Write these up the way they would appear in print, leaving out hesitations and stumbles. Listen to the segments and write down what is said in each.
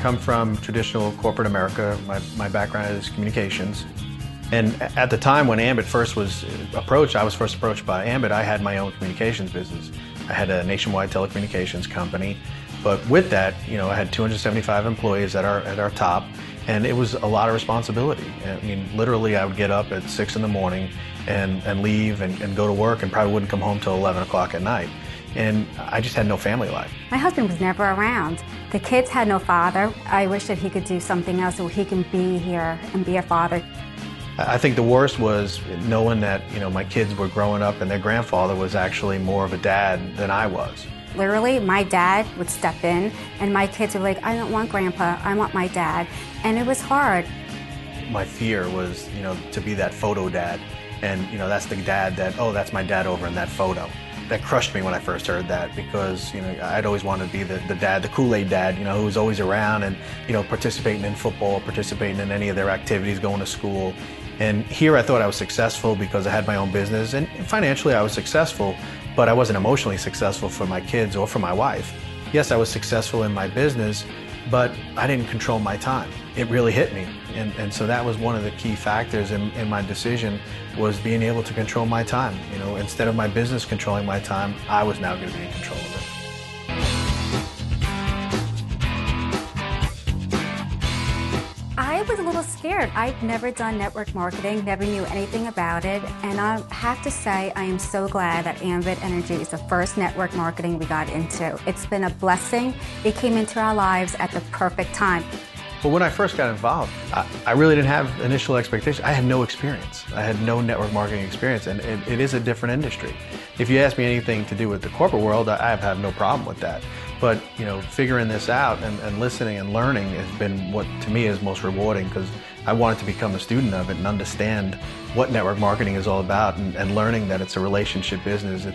come from traditional corporate America. My background is communications. And at the time when Ambit first was approached, I was first approached by Ambit, I had my own communications business. I had a nationwide telecommunications company. But with that, I had 275 employees at our top, and it was a lot of responsibility. I mean, literally I would get up at 6 in the morning and leave and go to work and probably wouldn't come home till 11 o'clock at night. And I just had no family life. My husband was never around. The kids had no father. I wish that he could do something else so he can be here and be a father. I think the worst was knowing that, my kids were growing up and their grandfather was actually more of a dad than I was. Literally, my dad would step in and my kids were like, I don't want grandpa, I want my dad. And it was hard. My fear was, to be that photo dad. And, that's the dad that, oh, that's my dad over in that photo. That crushed me when I first heard that because, I'd always wanted to be the dad, the Kool-Aid dad, who was always around and, participating in football, participating in any of their activities, going to school. And here I thought I was successful because I had my own business, and financially I was successful, but I wasn't emotionally successful for my kids or for my wife. Yes, I was successful in my business, but I didn't control my time. It really hit me. And so that was one of the key factors in my decision, was being able to control my time. Instead of my business controlling my time, I was now going to be in control of it. I was a little scared. I've never done network marketing, never knew anything about it, and I have to say I am so glad that Ambit Energy is the first network marketing we got into. It's been a blessing. It came into our lives at the perfect time. But when I first got involved, I really didn't have initial expectations. I had no experience. I had no network marketing experience, and it is a different industry. If you ask me anything to do with the corporate world, I have no problem with that. But figuring this out and listening and learning has been what to me is most rewarding, because I wanted to become a student of it and understand what network marketing is all about, and learning that it's a relationship business.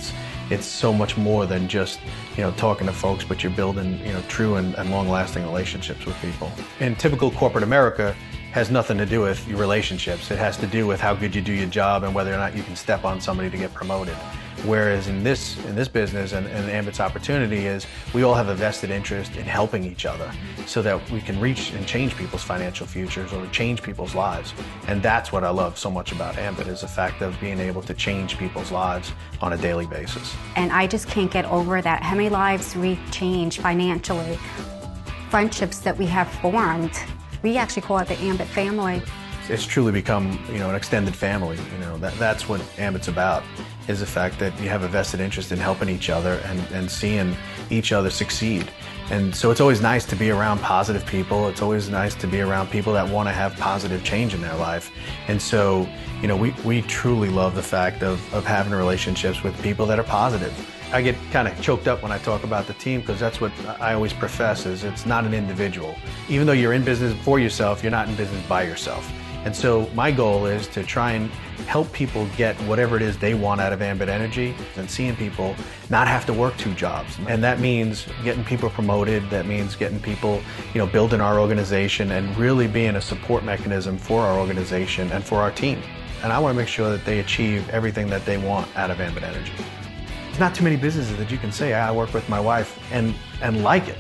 It's so much more than just talking to folks, but you're building true and long-lasting relationships with people. In typical corporate America, has nothing to do with your relationships. It has to do with how good you do your job and whether or not you can step on somebody to get promoted. Whereas in this business and Ambit's opportunity is we all have a vested interest in helping each other so that we can reach and change people's financial futures or change people's lives. And that's what I love so much about Ambit, is the fact of being able to change people's lives on a daily basis. And I just can't get over that. How many lives we change financially, friendships that we have formed. We actually call it the Ambit family. It's truly become, an extended family. That's what Ambit's about, is the fact that you have a vested interest in helping each other and seeing each other succeed. And so it's always nice to be around positive people. It's always nice to be around people that want to have positive change in their life. And so, we truly love the fact of having relationships with people that are positive. I get kind of choked up when I talk about the team, because that's what I always profess, is it's not an individual. Even though you're in business for yourself, you're not in business by yourself. And so my goal is to try and help people get whatever it is they want out of Ambit Energy, and seeing people not have to work 2 jobs. And that means getting people promoted, that means getting people, building our organization and really being a support mechanism for our organization and for our team. And I want to make sure that they achieve everything that they want out of Ambit Energy. There's not too many businesses that you can say, I work with my wife and like it.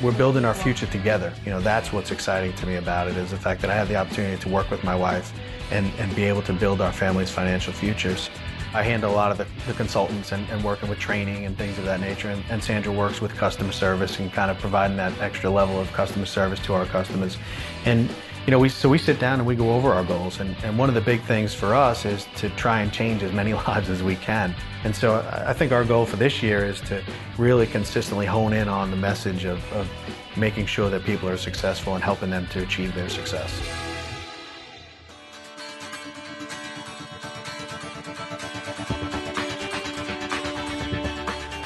We're building our future together. That's what's exciting to me about it, is the fact that I have the opportunity to work with my wife and be able to build our family's financial futures. I handle a lot of the consultants and working with training and things of that nature, and Sandra works with customer service and kind of providing that extra level of customer service to our customers. And we sit down and we go over our goals, and one of the big things for us is to try and change as many lives as we can. And so I think our goal for this year is to really consistently hone in on the message of making sure that people are successful and helping them to achieve their success.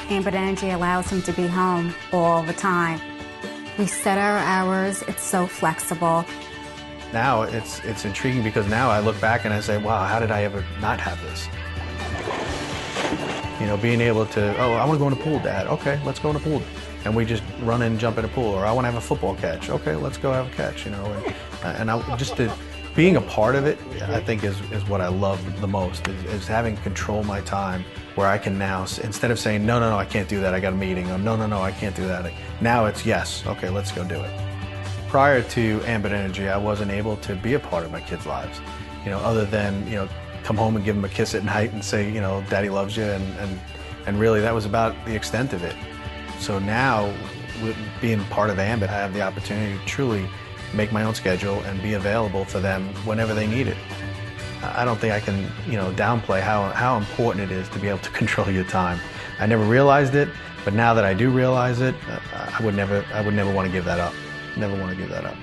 Ambit Energy allows him to be home all the time. We set our hours, it's so flexible. Now it's intriguing, because now I look back and I say, wow, how did I ever not have this? Being able to, oh, I want to go in the pool, Dad. Okay, let's go in the pool. And we just run and jump in the pool. Or I want to have a football catch. Okay, let's go have a catch, being a part of it, I think is what I love the most, is having control my time, where I can now, instead of saying, no, I can't do that, I got a meeting, or no, I can't do that. Now it's yes, okay, let's go do it. Prior to Ambit Energy, I wasn't able to be a part of my kids' lives, other than, come home and give them a kiss at night and say, Daddy loves you, and really that was about the extent of it. So now, with being part of Ambit, I have the opportunity to truly make my own schedule and be available for them whenever they need it. I don't think I can, downplay how important it is to be able to control your time. I never realized it, but now that I do realize it, I would never want to give that up. Never want to give that up.